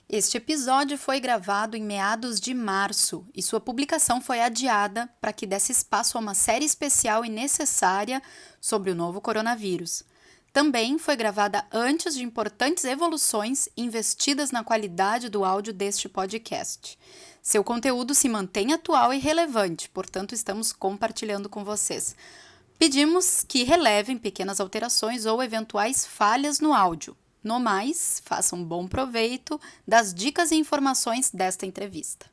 Este episódio foi gravado em meados de março e sua publicação foi adiada para que desse espaço a uma série especial e necessária sobre o novo coronavírus. Também foi gravada antes de importantes evoluções investidas na qualidade do áudio deste podcast. Seu conteúdo se mantém atual e relevante, portanto, estamos compartilhando com vocês. Pedimos que relevem pequenas alterações ou eventuais falhas no áudio. No mais, façam um bom proveito das dicas e informações desta entrevista.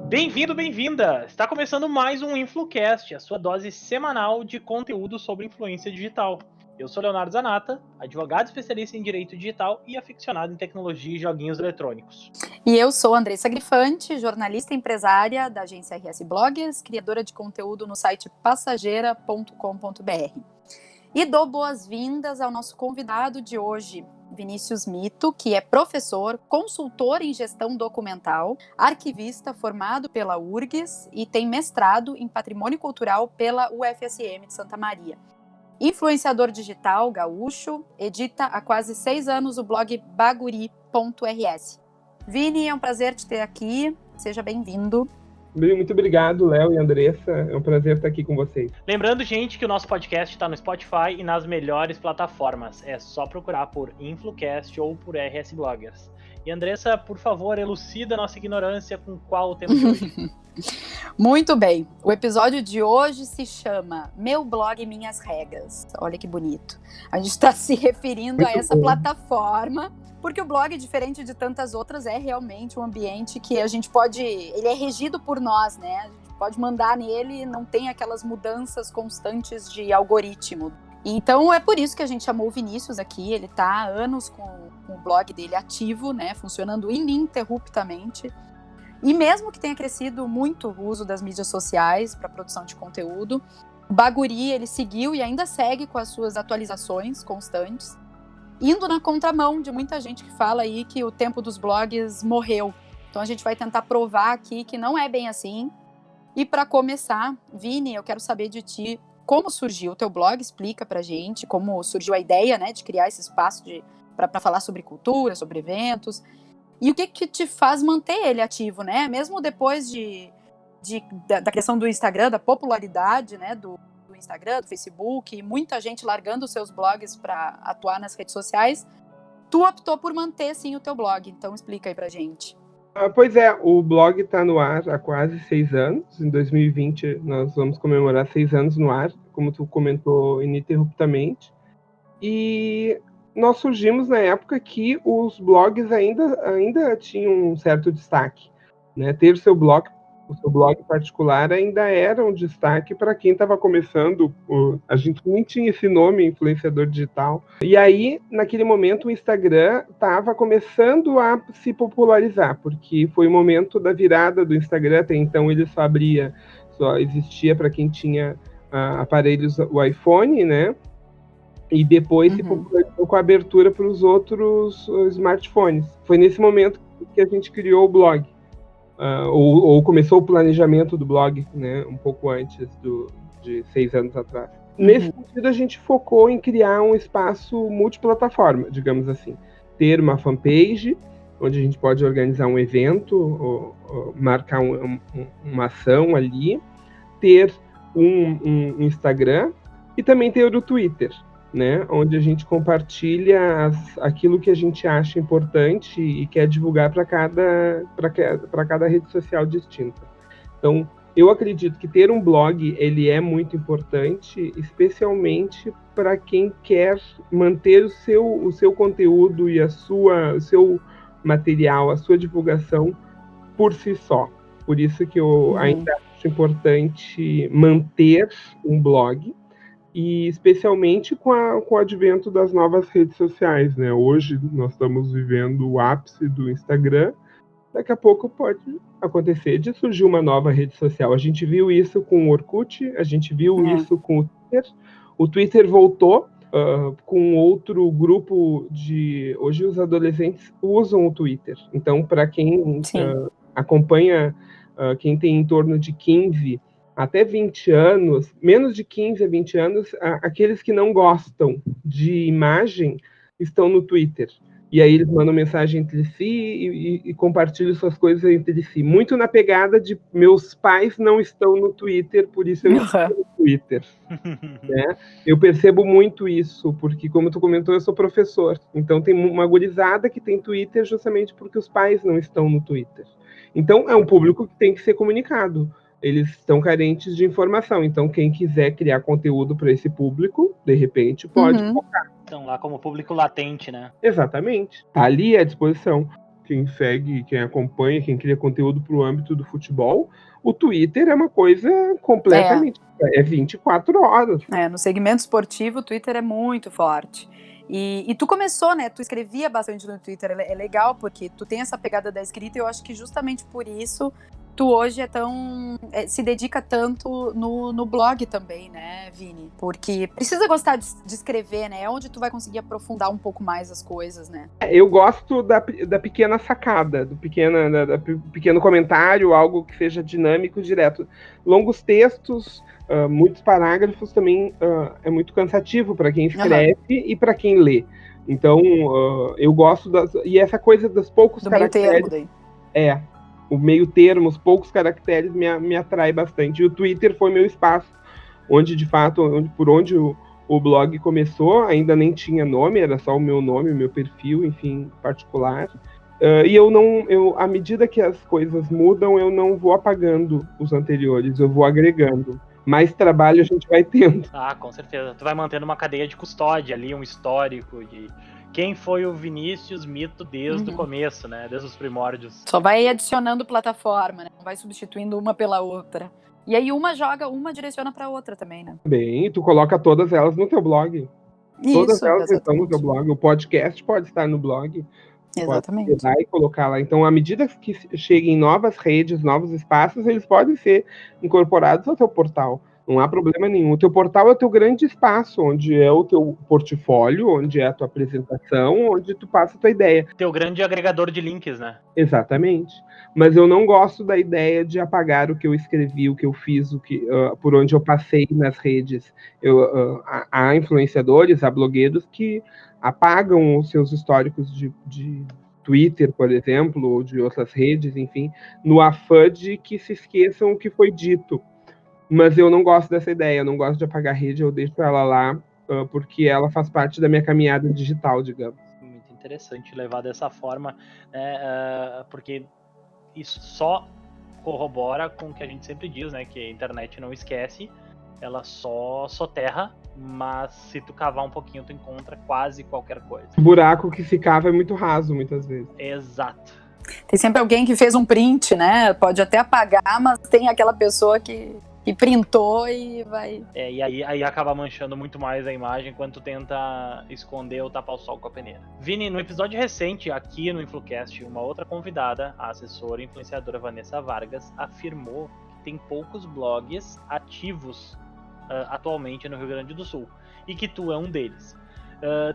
Bem-vindo, bem-vinda! Está começando mais um InfluCast, a sua dose semanal de conteúdo sobre influência digital. Eu sou Leonardo Zanata, advogado especialista em direito digital e aficionado em tecnologia e joguinhos eletrônicos. E eu sou Andressa Grifante, jornalista e empresária da agência RS Bloggers, criadora de conteúdo no site passageira.com.br. E dou boas-vindas ao nosso convidado de hoje, Vinícius Mito, que é professor, consultor em gestão documental, arquivista formado pela URGS e tem mestrado em patrimônio cultural pela UFSM de Santa Maria. Influenciador digital gaúcho, edita há quase 6 anos o blog baguri.rs. Vini, é um prazer te ter aqui, seja bem-vindo. Muito obrigado, Léo e Andressa. É um prazer estar aqui com vocês. Lembrando, gente, que o nosso podcast está no Spotify e nas melhores plataformas. É só procurar por InfluCast ou por RS Bloggers. E Andressa, por favor, elucida a nossa ignorância com qual o tema de hoje. Muito bem. O episódio de hoje se chama Meu Blog Minhas Regras. Olha que bonito. A gente está se referindo a essa plataforma, porque o blog, diferente de tantas outras, é realmente um ambiente que a gente pode... Ele é regido por nós, né? A gente pode mandar nele e não tem aquelas mudanças constantes de algoritmo. Então, é por isso que a gente chamou o Vinícius aqui. Ele está há anos com o blog dele ativo, né? Funcionando ininterruptamente. E mesmo que tenha crescido muito o uso das mídias sociais para produção de conteúdo, o Baguri, ele seguiu e ainda segue com as suas atualizações constantes, indo na contramão de muita gente que fala aí que o tempo dos blogs morreu. Então a gente vai tentar provar aqui que não é bem assim. E para começar, Vini, eu quero saber de ti como surgiu o teu blog, explica pra gente como surgiu a ideia, né, de criar esse espaço para falar sobre cultura, sobre eventos. E o que te faz manter ele ativo, né? Mesmo depois da questão do Instagram, da popularidade, né, do Instagram, do Facebook, e muita gente largando os seus blogs para atuar nas redes sociais, tu optou por manter, sim, o teu blog. Então, explica aí pra gente. Pois é, o blog está no ar há quase 6 anos. Em 2020, nós vamos comemorar 6 anos no ar, como tu comentou, ininterruptamente. E nós surgimos na época que os blogs ainda tinham um certo destaque, né? Ter o seu blog particular ainda era um destaque para quem estava começando. A gente nem tinha esse nome, influenciador digital. E aí, naquele momento, o Instagram estava começando a se popularizar, porque foi o momento da virada do Instagram. Até então ele só existia para quem tinha aparelhos, o iPhone, né? E depois se popularizou com a abertura para os outros smartphones. Foi nesse momento que a gente criou o blog. Ou começou o planejamento do blog, né, um pouco antes de 6 anos atrás. Nesse sentido, a gente focou em criar um espaço multiplataforma, digamos assim. Ter uma fanpage, onde a gente pode organizar um evento, ou marcar uma ação ali. Ter um Instagram e também ter o Twitter, né, onde a gente compartilha aquilo que a gente acha importante e quer divulgar para cada rede social distinta. Então, eu acredito que ter um blog ele é muito importante, especialmente para quem quer manter o seu conteúdo e o seu material, a sua divulgação por si só. Por isso que eu ainda acho importante manter um blog, e especialmente com o advento das novas redes sociais, né? Hoje nós estamos vivendo o ápice do Instagram, daqui a pouco pode acontecer de surgir uma nova rede social. A gente viu isso com o Orkut, a gente viu isso com o Twitter. O Twitter voltou com outro grupo de... Hoje os adolescentes usam o Twitter. Então, para quem acompanha, quem tem em torno de 15 até 20 anos, menos de 15 a 20 anos, aqueles que não gostam de imagem estão no Twitter. E aí eles mandam mensagem entre si e compartilham suas coisas entre si. Muito na pegada de meus pais não estão no Twitter, por isso eu estou no Twitter. Né? Eu percebo muito isso, porque, como tu comentou, eu sou professor. Então tem uma gurizada que tem Twitter justamente porque os pais não estão no Twitter. Então é um público que tem que ser comunicado. Eles estão carentes de informação. Então quem quiser criar conteúdo para esse público, de repente, pode focar. Estão lá como público latente, né? Exatamente. Tá ali à disposição. Quem segue, quem acompanha, quem cria conteúdo para o âmbito do futebol, o Twitter é uma coisa completamente... É 24 horas. No segmento esportivo, o Twitter é muito forte. E tu começou, né? Tu escrevia bastante no Twitter. É legal porque tu tem essa pegada da escrita e eu acho que justamente por isso tu hoje se dedica tanto no blog também, né, Vini? Porque precisa gostar de escrever, né? É onde tu vai conseguir aprofundar um pouco mais as coisas, né? Eu gosto da pequena sacada, do pequeno comentário, algo que seja dinâmico, direto. Longos textos, muitos parágrafos também é muito cansativo para quem escreve e para quem lê. Então, eu gosto e essa coisa dos poucos caracteres. Meio termo daí. O meio termo, os poucos caracteres me atrai bastante. E o Twitter foi meu espaço, onde, de fato, por onde o blog começou, ainda nem tinha nome, era só o meu nome, o meu perfil, enfim, particular. E à medida que as coisas mudam, eu não vou apagando os anteriores, eu vou agregando. Mais trabalho a gente vai tendo. Com certeza. Tu vai mantendo uma cadeia de custódia ali, um histórico de quem foi o Vinícius Mito desde o começo, né? Desde os primórdios. Só vai adicionando plataforma, né? Não vai substituindo uma pela outra. E aí uma direciona para outra também, né? Bem, tu coloca todas elas no teu blog. Todas elas estão no teu blog. O podcast pode estar no blog. Exatamente. Pode pegar e colocar lá. Então, à medida que cheguem novas redes, novos espaços, eles podem ser incorporados ao teu portal. Não há problema nenhum. O teu portal é o teu grande espaço, onde é o teu portfólio, onde é a tua apresentação, onde tu passa a tua ideia. Teu grande agregador de links, né? Exatamente. Mas eu não gosto da ideia de apagar o que eu escrevi, o que eu fiz, por onde eu passei nas redes. Há influenciadores, há blogueiros que apagam os seus históricos de Twitter, por exemplo, ou de outras redes, enfim, no afã de que se esqueçam o que foi dito. Mas eu não gosto dessa ideia, eu não gosto de apagar a rede, eu deixo ela lá, porque ela faz parte da minha caminhada digital, digamos. Muito interessante levar dessa forma, né, porque isso só corrobora com o que a gente sempre diz, né, que a internet não esquece, ela só soterra, mas se tu cavar um pouquinho, tu encontra quase qualquer coisa. O buraco que se cava é muito raso, muitas vezes. Exato. Tem sempre alguém que fez um print, né? Pode até apagar, mas tem aquela pessoa que printou e vai... E aí acaba manchando muito mais a imagem quando tu tenta esconder ou tapar o sol com a peneira. Vini, no episódio recente aqui no Influcast, uma outra convidada, a assessora e influenciadora Vanessa Vargas, afirmou que tem poucos blogs ativos atualmente no Rio Grande do Sul e que tu é um deles.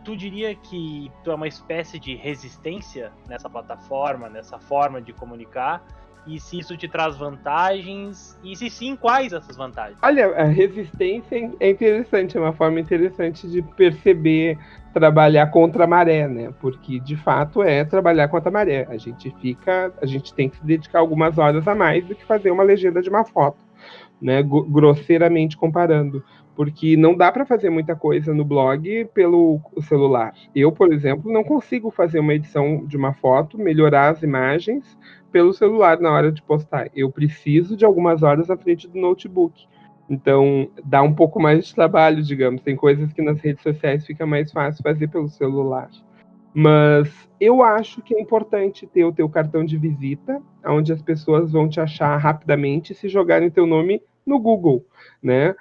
Tu diria que tu é uma espécie de resistência nessa plataforma, nessa forma de comunicar? E se isso te traz vantagens? E se sim, quais essas vantagens? Olha, a resistência é interessante, é uma forma interessante de perceber, trabalhar contra a maré, né? Porque, de fato, é trabalhar contra a maré. A gente tem que se dedicar algumas horas a mais do que fazer uma legenda de uma foto, né? Grosseiramente comparando. Porque não dá para fazer muita coisa no blog pelo celular. Eu, por exemplo, não consigo fazer uma edição de uma foto, melhorar as imagens pelo celular na hora de postar. Eu preciso de algumas horas à frente do notebook. Então, dá um pouco mais de trabalho, digamos. Tem coisas que nas redes sociais fica mais fácil fazer pelo celular. Mas eu acho que é importante ter o teu cartão de visita, onde as pessoas vão te achar rapidamente se jogarem teu nome no Google, né?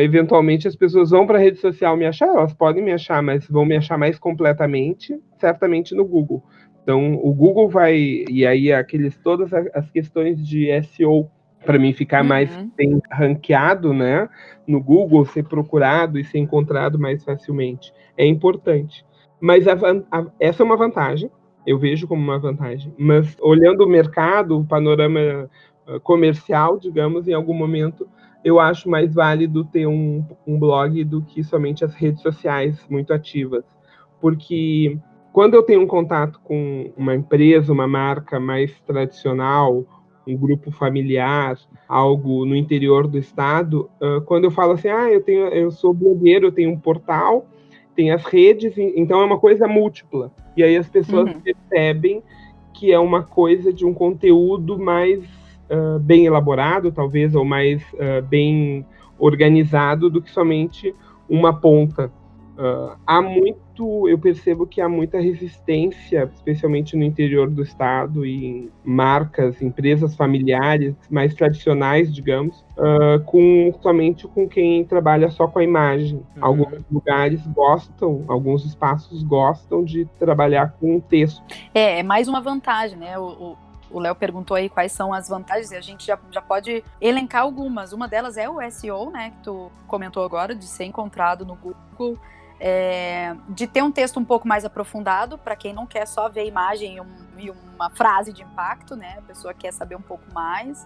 Eventualmente as pessoas vão para a rede social me achar, elas podem me achar, mas vão me achar mais completamente, certamente no Google. Então, o Google vai... E aí, todas as questões de SEO, para mim ficar mais bem ranqueado, né? No Google, ser procurado e ser encontrado mais facilmente. É importante. Mas essa é uma vantagem. Eu vejo como uma vantagem. Mas, olhando o mercado, o panorama comercial, digamos, em algum momento, eu acho mais válido ter um blog do que somente as redes sociais muito ativas. Porque quando eu tenho um contato com uma empresa, uma marca mais tradicional, um grupo familiar, algo no interior do estado, quando eu falo assim, eu sou blogueiro, eu tenho um portal, tem as redes, então é uma coisa múltipla. E aí as pessoas percebem que é uma coisa de um conteúdo mais bem elaborado, talvez, ou mais bem organizado do que somente uma ponta. Eu percebo que há muita resistência, especialmente no interior do estado, e em marcas, empresas familiares mais tradicionais, digamos, somente com quem trabalha só com a imagem. Alguns lugares gostam, alguns espaços gostam de trabalhar com o texto. É mais uma vantagem, né? O Léo perguntou aí quais são as vantagens, e a gente já pode elencar algumas. Uma delas é o SEO, né, que tu comentou agora, de ser encontrado no Google, de ter um texto um pouco mais aprofundado, para quem não quer só ver a imagem e uma frase de impacto, né, a pessoa quer saber um pouco mais.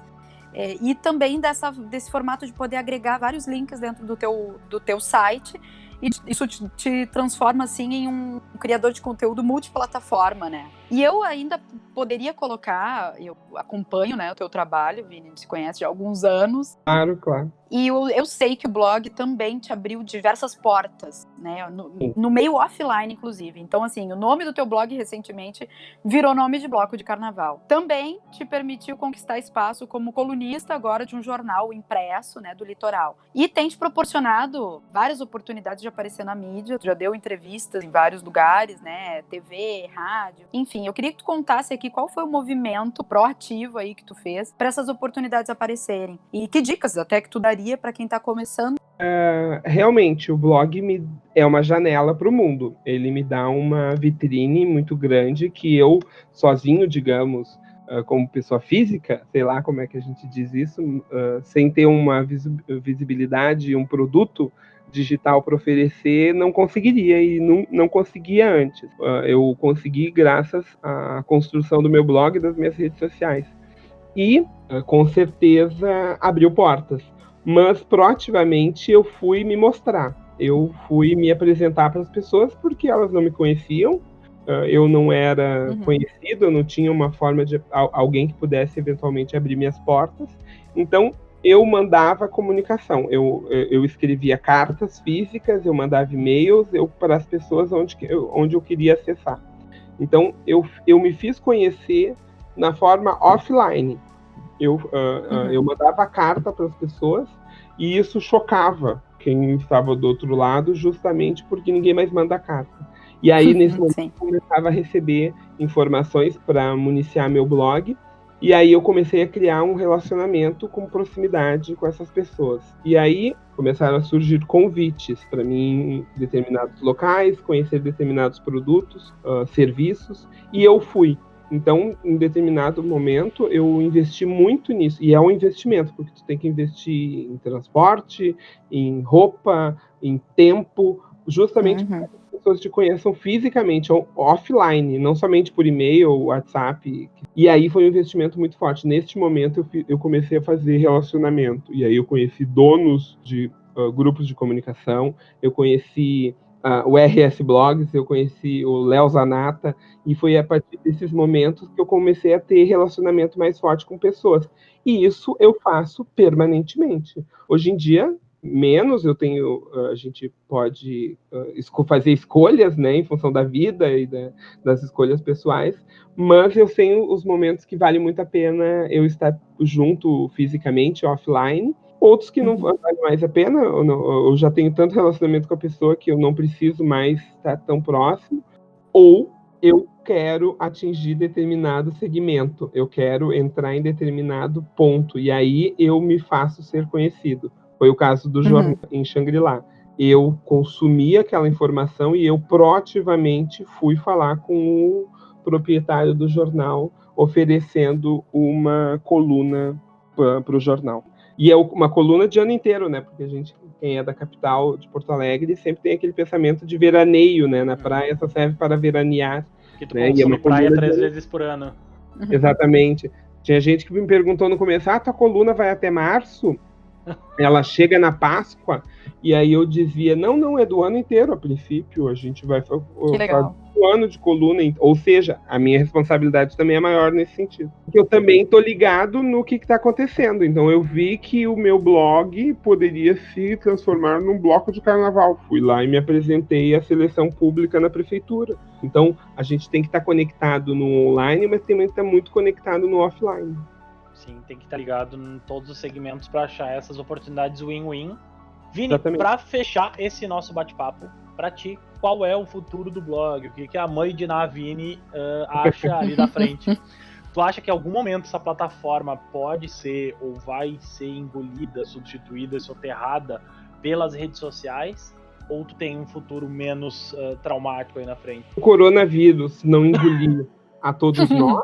E também desse formato de poder agregar vários links dentro do teu site, e isso te transforma, assim, em um criador de conteúdo multiplataforma, né? E eu ainda poderia colocar, eu acompanho, né, o teu trabalho, Vini, a gente se conhece já há alguns anos. Claro. E eu sei que o blog também te abriu diversas portas, né, no meio offline, inclusive. Então, assim, o nome do teu blog recentemente virou nome de bloco de carnaval. Também te permitiu conquistar espaço como colunista agora de um jornal impresso, né, do litoral. E tem te proporcionado várias oportunidades de aparecer na mídia, já deu entrevistas em vários lugares, né, TV, rádio, enfim. Eu queria que tu contasse aqui qual foi o movimento proativo aí que tu fez para essas oportunidades aparecerem. E que dicas até que tu daria para quem está começando? Realmente, o blog é uma janela para o mundo. Ele me dá uma vitrine muito grande que eu, sozinho, digamos, como pessoa física, sei lá como é que a gente diz isso, sem ter uma visibilidade, um produto digital para oferecer, não conseguiria, e não conseguia antes. Eu consegui graças à construção do meu blog e das minhas redes sociais. E, com certeza, abriu portas. Mas, proativamente, eu fui me mostrar. Eu fui me apresentar para as pessoas porque elas não me conheciam. Eu não era conhecido, eu não tinha uma forma de alguém que pudesse eventualmente abrir minhas portas. Então, eu mandava comunicação. Eu escrevia cartas físicas, eu mandava e-mails para as pessoas onde eu queria acessar. Então, eu me fiz conhecer na forma offline. Eu mandava carta para as pessoas e isso chocava quem estava do outro lado, justamente porque ninguém mais manda carta. E aí, nesse momento, eu começava a receber informações para municiar meu blog, e aí eu comecei a criar um relacionamento com proximidade com essas pessoas. E aí começaram a surgir convites para mim em determinados locais, conhecer determinados produtos, serviços, e eu fui. Então, em determinado momento, eu investi muito nisso. E é um investimento, porque tu tem que investir em transporte, em roupa, em tempo, justamente para que as pessoas te conheçam fisicamente, offline, não somente por e-mail, WhatsApp. E aí foi um investimento muito forte. Neste momento, eu comecei a fazer relacionamento. E aí eu conheci donos de grupos de comunicação, eu conheci o RS Blogs, eu conheci o Léo Zanata, e foi a partir desses momentos que eu comecei a ter relacionamento mais forte com pessoas. E isso eu faço permanentemente. Hoje em dia, menos, a gente pode fazer escolhas, né, em função da vida e das escolhas pessoais, mas eu tenho os momentos que vale muito a pena eu estar junto fisicamente, offline. Outros que não valem mais a pena, eu já tenho tanto relacionamento com a pessoa que eu não preciso mais estar tão próximo, ou eu quero atingir determinado segmento, eu quero entrar em determinado ponto, e aí eu me faço ser conhecido. Foi o caso do jornal em Xangri-Lá. Eu consumi aquela informação e eu proativamente fui falar com o proprietário do jornal, oferecendo uma coluna para o jornal. E é uma coluna de ano inteiro, né? Porque quem é da capital de Porto Alegre, sempre tem aquele pensamento de veraneio, né? Na praia só serve para veranear. Que tu né? consome praia 3 vezes por ano. Exatamente. Tinha gente que me perguntou no começo, tua coluna vai até março? Ela chega na Páscoa e aí eu dizia, não, é do ano inteiro a princípio, a gente vai fazer um ano de coluna, ou seja, a minha responsabilidade também é maior nesse sentido. Porque eu também estou ligado no que está acontecendo, então eu vi que o meu blog poderia se transformar num bloco de carnaval. Fui lá e me apresentei à seleção pública na prefeitura. Então a gente tem que estar conectado no online, mas também está muito conectado no offline. Sim, tem que estar ligado em todos os segmentos para achar essas oportunidades win-win. Vini, para fechar esse nosso bate-papo, para ti, qual é o futuro do blog? O que a mãe de Navini acha ali da frente? Tu acha que em algum momento essa plataforma pode ser ou vai ser engolida, substituída, soterrada pelas redes sociais? Ou tu tem um futuro menos traumático aí na frente? O coronavírus não engoliu a todos nós,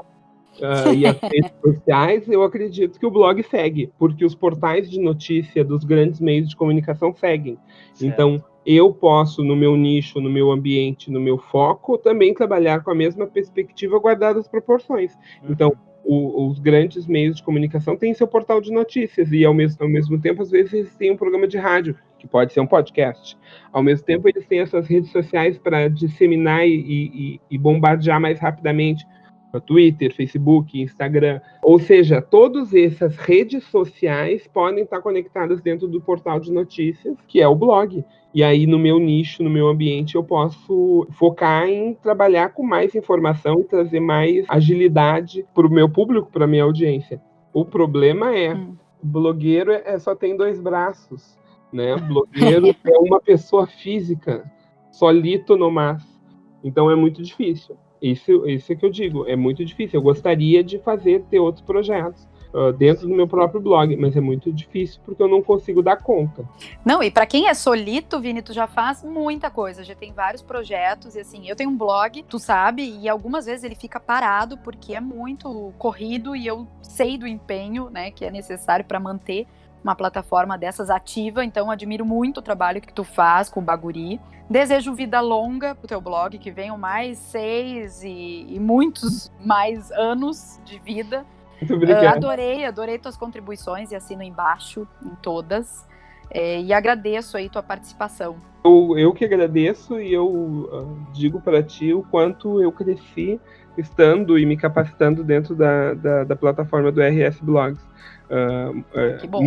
e as redes sociais, eu acredito que o blog segue, porque os portais de notícia dos grandes meios de comunicação seguem. Certo. Então, eu posso, no meu nicho, no meu ambiente, no meu foco, também trabalhar com a mesma perspectiva, guardadas as proporções. Então, os grandes meios de comunicação têm seu portal de notícias, e ao mesmo tempo, às vezes, eles têm um programa de rádio, que pode ser um podcast. Ao mesmo tempo, eles têm essas redes sociais para disseminar e bombardear mais rapidamente, Twitter, Facebook, Instagram, ou seja, todas essas redes sociais podem estar conectadas dentro do portal de notícias, que é o blog. E aí, no meu nicho, no meu ambiente, eu posso focar em trabalhar com mais informação e trazer mais agilidade para o meu público, para a minha audiência. O problema é, blogueiro só tem 2 braços, né? Blogueiro é uma pessoa física, solito no mas. Então é muito difícil. Isso é que eu digo, é muito difícil. Eu gostaria de ter outros projetos dentro do meu próprio blog, mas é muito difícil porque eu não consigo dar conta. Não, e para quem é solito, Vini, tu já faz muita coisa, já tem vários projetos, e assim, eu tenho um blog, tu sabe, e algumas vezes ele fica parado porque é muito corrido e eu sei do empenho, né, que é necessário para manter uma plataforma dessas ativa, então admiro muito o trabalho que tu faz com o Baguri. Desejo vida longa pro teu blog, que venham mais 6 e muitos mais anos de vida. Muito obrigado. Adorei tuas contribuições e assino embaixo em todas. E agradeço aí tua participação. Eu que agradeço e eu digo para ti o quanto eu cresci estando e me capacitando dentro da plataforma do RS Blogs. Que bom.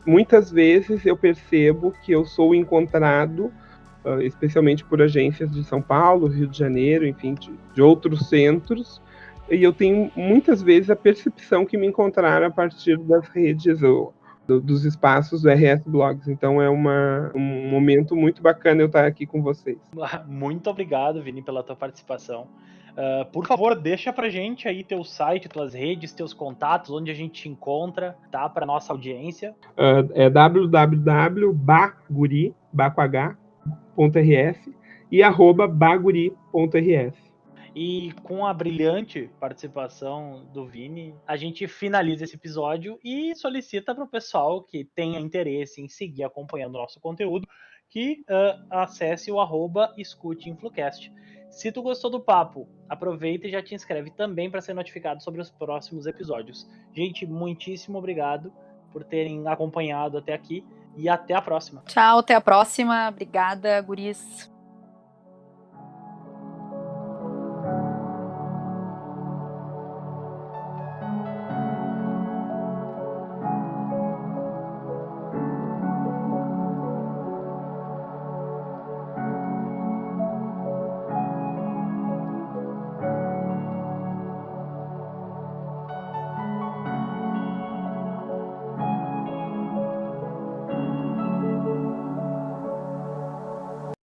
Muitas vezes eu percebo que eu sou encontrado, especialmente por agências de São Paulo, Rio de Janeiro, enfim, de outros centros, e eu tenho muitas vezes a percepção que me encontraram a partir das redes dos espaços do RS Blogs. Então é um momento muito bacana eu estar aqui com vocês. Muito obrigado, Vini, pela tua participação. Por favor, deixa pra gente aí teu site, tuas redes, teus contatos, onde a gente te encontra, tá? Pra nossa audiência. É www.baguri.rs e @baguri.rs. E com a brilhante participação do Vini, a gente finaliza esse episódio e solicita para o pessoal que tenha interesse em seguir acompanhando o nosso conteúdo que acesse o @escuteinflucast. Se tu gostou do papo, aproveita e já te inscreve também para ser notificado sobre os próximos episódios. Gente, muitíssimo obrigado por terem acompanhado até aqui e até a próxima. Tchau, até a próxima. Obrigada, guris.